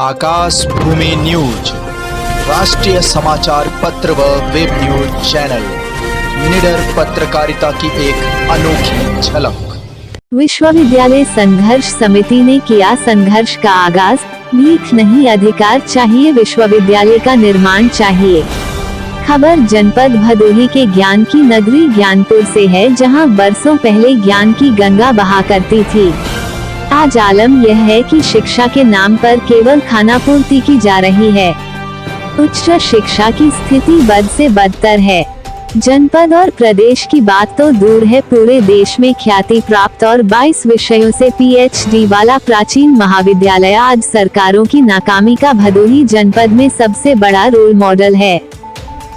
आकाश भूमि news राष्ट्रीय समाचार पत्र व वेब न्यूज चैनल निडर पत्रकारिता की एक अनोखी झलक। विश्वविद्यालय संघर्ष समिति ने किया संघर्ष का आगाज। भीख नहीं, अधिकार चाहिए, विश्वविद्यालय का निर्माण चाहिए। खबर जनपद भदोही के ज्ञान की नगरी ज्ञानपुर से है, जहां बरसों पहले ज्ञान की गंगा बहा करती थी। आज आलम यह है कि शिक्षा के नाम पर केवल खानापूर्ति की जा रही है। उच्च शिक्षा की स्थिति बद से बदतर है। जनपद और प्रदेश की बात तो दूर है, पूरे देश में ख्याति प्राप्त और 22 विषयों से PhD वाला प्राचीन महाविद्यालय आज सरकारों की नाकामी का भदोही जनपद में सबसे बड़ा रोल मॉडल है।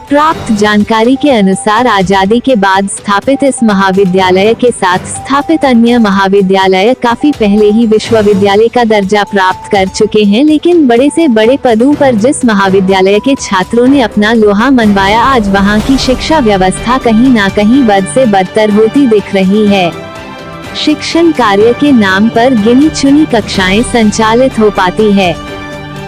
प्राप्त जानकारी के अनुसार आजादी के बाद स्थापित इस महाविद्यालय के साथ स्थापित अन्य महाविद्यालय काफी पहले ही विश्वविद्यालय का दर्जा प्राप्त कर चुके हैं, लेकिन बड़े से बड़े पदों पर जिस महाविद्यालय के छात्रों ने अपना लोहा मनवाया, आज वहां की शिक्षा व्यवस्था कहीं ना कहीं बद से बदतर होती दिख रही है। शिक्षण कार्य के नाम पर गिनी चुनी कक्षाएं संचालित हो पाती है।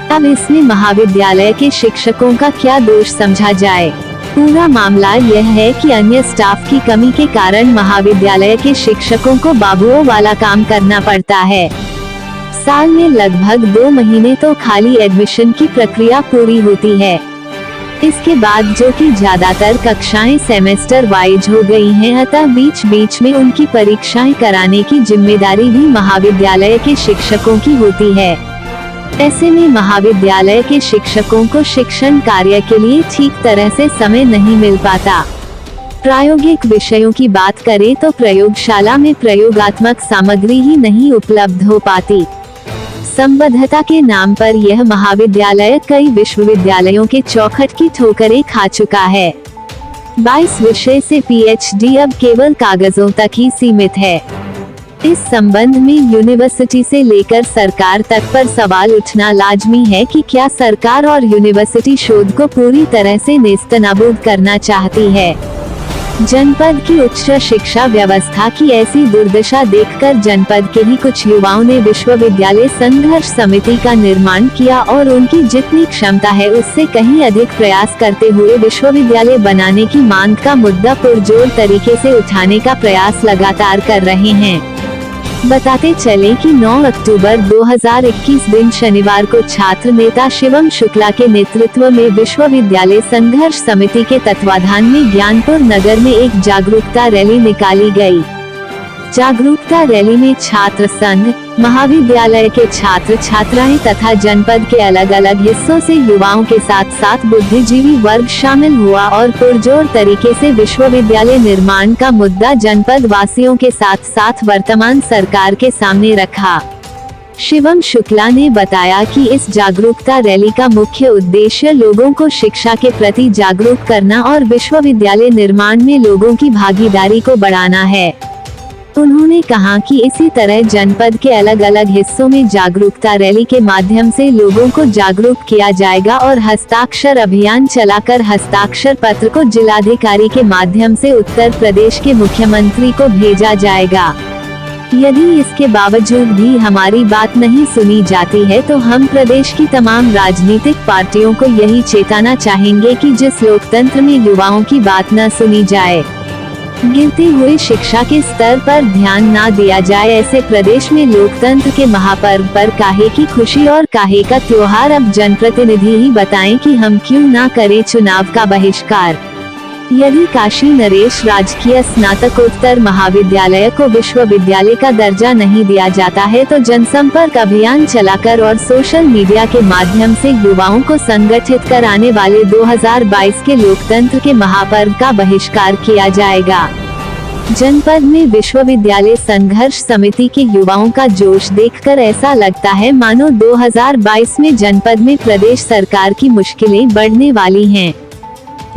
अब इसमें महाविद्यालय के शिक्षकों का क्या दोष समझा जाए? पूरा मामला यह है कि अन्य स्टाफ की कमी के कारण महाविद्यालय के शिक्षकों को बाबुओं वाला काम करना पड़ता है। साल में लगभग 2 महीने तो खाली एडमिशन की प्रक्रिया पूरी होती है। इसके बाद जो कि ज्यादातर कक्षाएं सेमेस्टर वाइज हो गई हैं, अतः बीच बीच में उनकी परीक्षाएं कराने की जिम्मेदारी भी महाविद्यालय के शिक्षकों की होती है। ऐसे में महाविद्यालय के शिक्षकों को शिक्षण कार्य के लिए ठीक तरह से समय नहीं मिल पाता। प्रायोगिक विषयों की बात करें तो प्रयोगशाला में प्रयोगात्मक सामग्री ही नहीं उपलब्ध हो पाती। संबद्धता के नाम पर यह महाविद्यालय कई विश्वविद्यालयों के चौखट की ठोकरें खा चुका है। 22 विषय से PhD अब केवल कागजों तक ही सीमित है। इस संबंध में यूनिवर्सिटी से लेकर सरकार तक पर सवाल उठना लाजमी है कि क्या सरकार और यूनिवर्सिटी शोध को पूरी तरह से नेस्तनाबूद करना चाहती है। जनपद की उच्च शिक्षा व्यवस्था की ऐसी दुर्दशा देखकर जनपद के ही कुछ युवाओं ने विश्वविद्यालय संघर्ष समिति का निर्माण किया और उनकी जितनी क्षमता है उससे कहीं अधिक प्रयास करते हुए विश्वविद्यालय बनाने की मांग का मुद्दा पुरजोर तरीके से उठाने का प्रयास लगातार कर रहे हैं। बताते चले कि 9 अक्टूबर 2021 दिन शनिवार को छात्र नेता शिवम शुक्ला के नेतृत्व में विश्वविद्यालय संघर्ष समिति के तत्वाधान में ज्ञानपुर नगर में एक जागरूकता रैली निकाली गई। जागरूकता रैली में छात्र संघ, महाविद्यालय के छात्र छात्राएं तथा जनपद के अलग अलग हिस्सों से युवाओं के साथ साथ बुद्धिजीवी वर्ग शामिल हुआ और पुरजोर तरीके से विश्वविद्यालय निर्माण का मुद्दा जनपद वासियों के साथ साथ वर्तमान सरकार के सामने रखा। शिवम शुक्ला ने बताया कि इस जागरूकता रैली का मुख्य उद्देश्य लोगों को शिक्षा के प्रति जागरूक करना और विश्वविद्यालय निर्माण में लोगों की भागीदारी को बढ़ाना है। उन्होंने कहा कि इसी तरह जनपद के अलग अलग हिस्सों में जागरूकता रैली के माध्यम से लोगों को जागरूक किया जाएगा और हस्ताक्षर अभियान चलाकर हस्ताक्षर पत्र को जिलाधिकारी के माध्यम से उत्तर प्रदेश के मुख्यमंत्री को भेजा जाएगा। यदि इसके बावजूद भी हमारी बात नहीं सुनी जाती है तो हम प्रदेश की तमाम राजनीतिक पार्टियों को यही चेताना चाहेंगे कि जिस लोकतंत्र में युवाओं की बात न सुनी जाए, गिरती हुई शिक्षा के स्तर पर ध्यान ना दिया जाए, ऐसे प्रदेश में लोकतंत्र के महापर्व पर काहे की खुशी और काहे का त्योहार। अब जनप्रतिनिधि ही बताएं कि हम क्यों ना करें चुनाव का बहिष्कार। यदि काशी नरेश राजकीय स्नातकोत्तर महाविद्यालय को विश्वविद्यालय का दर्जा नहीं दिया जाता है तो जनसंपर्क अभियान चलाकर और सोशल मीडिया के माध्यम से युवाओं को संगठित कर आने वाले 2022 के लोकतंत्र के महापर्व का बहिष्कार किया जाएगा। जनपद में विश्वविद्यालय संघर्ष समिति के युवाओं का जोश देखकर ऐसा लगता है मानो 2022 में जनपद में प्रदेश सरकार की मुश्किलें बढ़ने वाली हैं।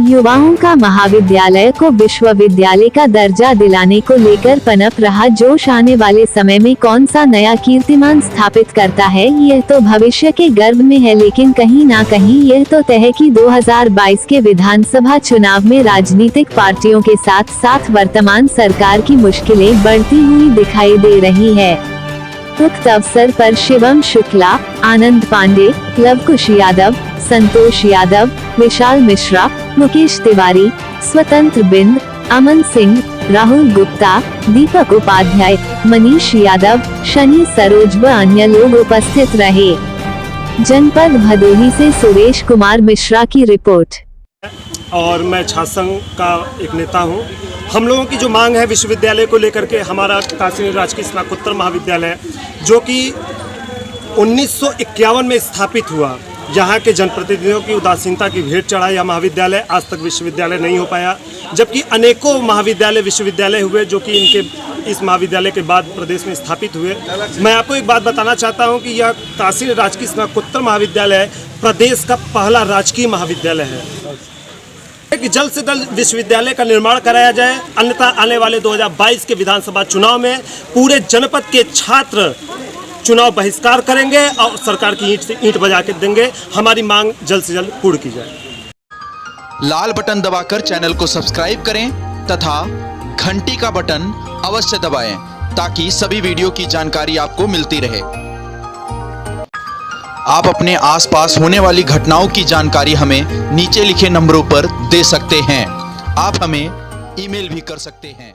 युवाओं का महाविद्यालय को विश्वविद्यालय का दर्जा दिलाने को लेकर पनप रहा जोश आने वाले समय में कौन सा नया कीर्तिमान स्थापित करता है, यह तो भविष्य के गर्भ में है, लेकिन कहीं ना कहीं यह तो तय है कि 2022 के विधानसभा चुनाव में राजनीतिक पार्टियों के साथ साथ वर्तमान सरकार की मुश्किलें बढ़ती हुई दिखाई दे रही है। उक्त अवसर पर शिवम शुक्ला, आनंद पांडे, लवकुश यादव, संतोष यादव, विशाल मिश्रा, मुकेश तिवारी, स्वतंत्र बिंद, अमन सिंह, राहुल गुप्ता, दीपक उपाध्याय, मनीष यादव, शनि सरोज व अन्य लोग उपस्थित रहे। जनपद भदोही से सुरेश कुमार मिश्रा की रिपोर्ट। और मैं छात्र संघ का एक नेता हूं। हम लोगों की जो मांग है विश्वविद्यालय को लेकर के, हमारा काशी राजकीय स्नातकोत्तर महाविद्यालय जो कि 1951 में स्थापित हुआ, यहाँ के जनप्रतिनिधियों की उदासीनता की भेंट चढ़ा यह महाविद्यालय आज तक विश्वविद्यालय नहीं हो पाया, जबकि अनेकों महाविद्यालय विश्वविद्यालय हुए जो कि इनके इस महाविद्यालय के बाद प्रदेश में स्थापित हुए। मैं आपको एक बात बताना चाहता हूं कि यह काशी राजकीय स्नातकोत्तर महाविद्यालय प्रदेश का पहला राजकीय महाविद्यालय है कि जल्द से जल्द विश्वविद्यालय का निर्माण कराया जाए, अन्यथा आने वाले 2022 के विधानसभा चुनाव में पूरे जनपद के छात्र चुनाव बहिष्कार करेंगे और सरकार की ईंट से ईंट बजा के देंगे। हमारी मांग जल्द से जल्द पूर्ण की जाए। लाल बटन दबाकर चैनल को सब्सक्राइब करें तथा घंटी का बटन अवश्य दबाएं ताकि सभी वीडियो की जानकारी आपको मिलती रहे। आप अपने आसपास होने वाली घटनाओं की जानकारी हमें नीचे लिखे नंबरों पर दे सकते हैं। आप हमें ईमेल भी कर सकते हैं।